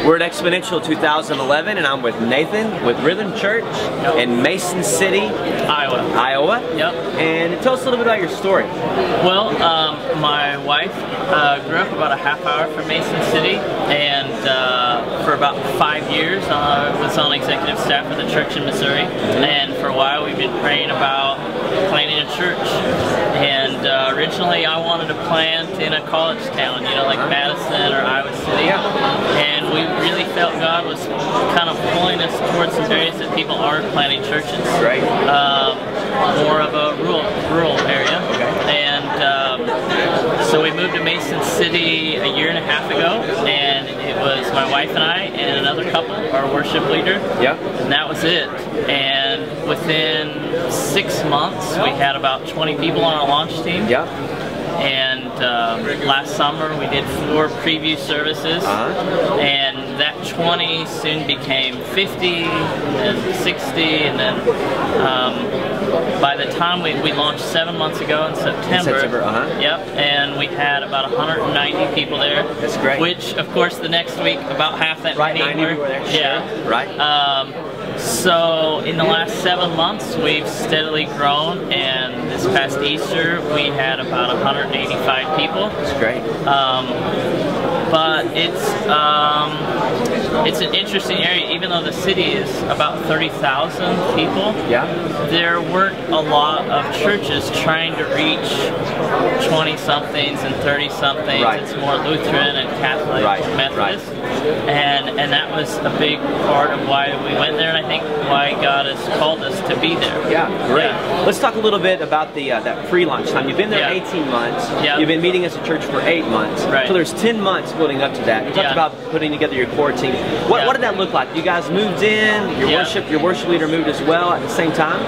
We're at Exponential 2011, and I'm with Nathan with Rhythm Church in Mason City, Iowa. Yep. And tell us a little bit about your story. Well, my wife grew up about a half hour from Mason City, and for about 5 years I was on executive staff of the church in Missouri. And for a while we've been praying about planting a church. And originally I wanted to plant in a college town, you know, like Madison or Iowa City. And we really felt God was kind of pulling us towards some areas that people are planting churches. Right. More of a rural area. And so we moved to Mason City a year and a half ago, and it was my wife and I and another couple, our worship leader. And that was it. And within 6 months we had about 20 people on our launch team. And last summer we did 4 preview services, and that 20 soon became 50 and 60, and then by the time we launched 7 months ago in September, and we had about 190 people there. That's great. Which, of course, the next week about half that many were there. So in the last 7 months we've steadily grown, and this past Easter we had about 185 people. That's great. But it's an interesting area. Even though the city is about 30,000 people, there weren't a lot of churches trying to reach 20-somethings and 30-somethings. It's more Lutheran and Catholic, Methodist. And that was a big part of why we went there, and I think why God has called us to be there. Great. Let's talk a little bit about the that pre-launch time. You've been there 18 months. You've been meeting as a church for 8 months. So there's 10 months building up to that. You talked about putting together your core team. What did that look like? You guys moved in. Your worship leader moved as well at the same time.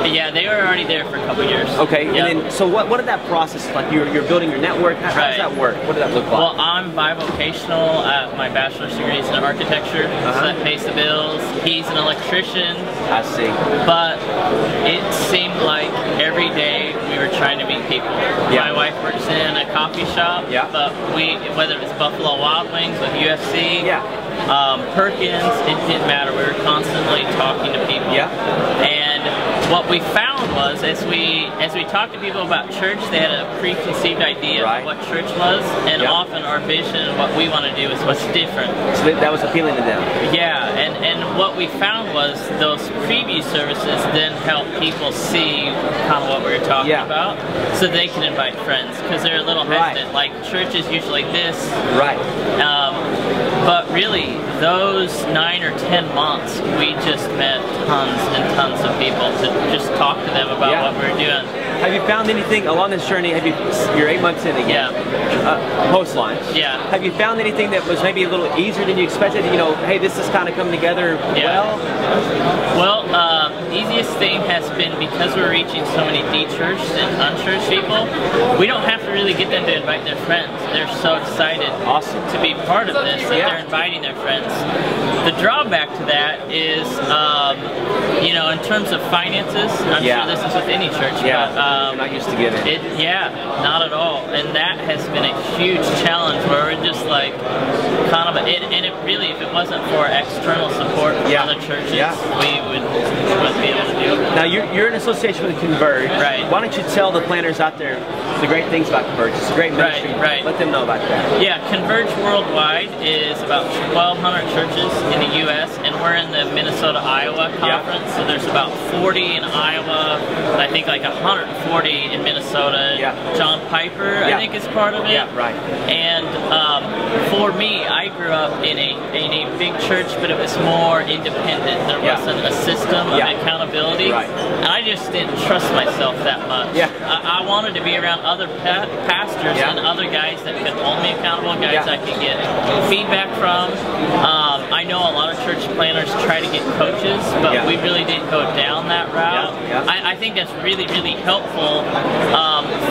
Yeah, they were already there for a couple years. Okay. And then, so what did that process look like? You're building your network. How does that work? What did that look like? Well, I'm bivocational. My bachelor's degree is in architecture, so that pays the bills. He's an electrician. I see. But it seemed like every day we were trying to meet people. My wife works in a coffee shop, but whether it's Buffalo Wild Wings with UFC, Perkins, it didn't matter. We were constantly talking to people. And what we found was, as we talked to people about church, they had a preconceived idea of what church was, and often our vision and what we want to do is what's different. So that was appealing to them. And what we found was those preview services then help people see kind of what we were talking about, so they can invite friends, because they're a little hesitant. Like, church is usually this. But really, those 9 or 10 months, we just met tons and tons of people to just talk to them about what we're doing. Have you found anything along this journey? You're 8 months in again. Post-launch. Have you found anything that was maybe a little easier than you expected? You know, hey, this is kind of coming together well? Well, easiest thing has been, because we're reaching so many de-churched and unchurched people, we don't have to really get them to invite their friends. They're so excited to be part of this that they're inviting their friends. The drawback to that is, you know, in terms of finances, I'm sure this is with any church, but you're not used to getting it. Not at all. And that has been a huge challenge, where we're just like, kind of, and it really, if it wasn't for external support from other churches, we wouldn't be able to do it. Now, you're in association with Converge. Why don't you tell the planners out there the great things about Converge? It's a great ministry. Let them know about that. Converge Worldwide is about 1,200 churches in the U.S., and we're in the Minnesota-Iowa conference, so there's about 40 in Iowa, and I think like 140 in Minnesota. John Piper, I think, is part of it. And for me, I grew up in a big church, but it was more independent. There wasn't a system of accountability, and I just didn't trust myself that much. I wanted to be around other pastors and other guys that could hold me accountable, guys I could get feedback from. I know a lot of church planners try to get coaches, but we really didn't go down that route. I think that's really, really helpful.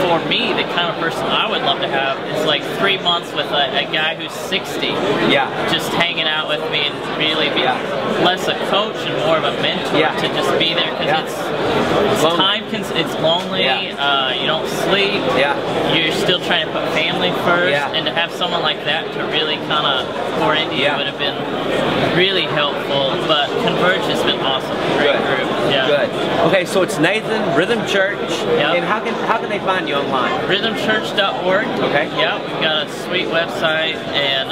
for me, the kind of person I would love to have is like 3 months with a guy who's 60. Yeah. Just hanging out with me and really be less a coach and more of a mentor to just be there, because it's lonely. You don't sleep. You're still trying to put family first, and to have someone like that to really kind of pour into you would have been really helpful. But Converge has been awesome. Great group. Good. Okay, so it's Nathan, Rhythm Church, and how can they find you online? Rhythmchurch.org. Okay. Yeah, we've got a sweet website, and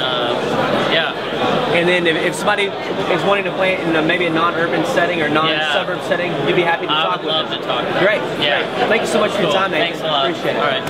And then if somebody is wanting to play in maybe a non-urban setting or non-suburb setting, you'd be happy to talk with them. I would love to talk. Great. Yeah. Great. Thank you so much for your time, Nathan. Thanks a lot. Appreciate it. All right.